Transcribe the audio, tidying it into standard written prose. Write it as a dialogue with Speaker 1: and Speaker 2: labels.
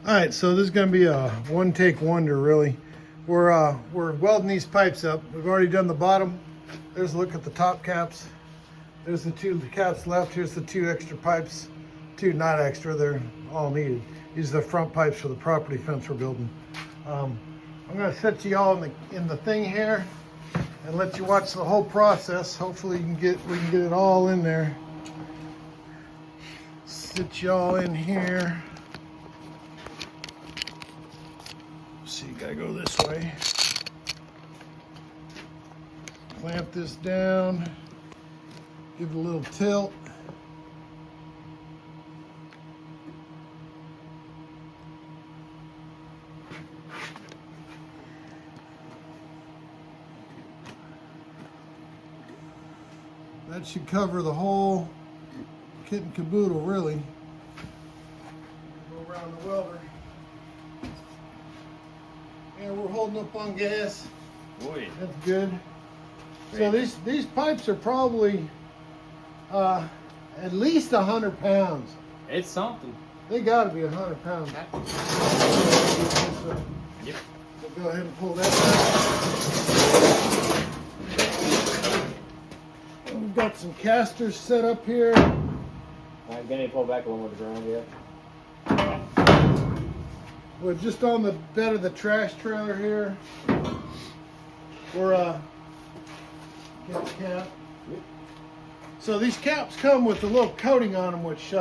Speaker 1: All right, so this is going to be a one-take wonder, really. We're welding these pipes up. We've already done the bottom. There's a look at the top caps. There's the two caps left. Here's the two extra pipes. Two not extra, they're all needed. These are the front pipes for the property fence we're building. I'm going to set you all in the thing here and let you watch the whole process. Hopefully we can get it all in there. Sit you all in here. So you gotta go this way. Clamp this down. Give it a little tilt. That should cover the whole kit and caboodle, really. Go around the welder. And we're holding up on gas.
Speaker 2: Boy.
Speaker 1: That's good. So these pipes are probably at least 100 pounds.
Speaker 2: It's something.
Speaker 1: They got to be 100 pounds.
Speaker 2: Yep.
Speaker 1: So go ahead and pull that out. We've got some casters set up here.
Speaker 2: Alright, can you pull back a little with the ground yet?
Speaker 1: We're just on the bed of the trash trailer here. We're get the cap. So these caps come with a little coating on them, which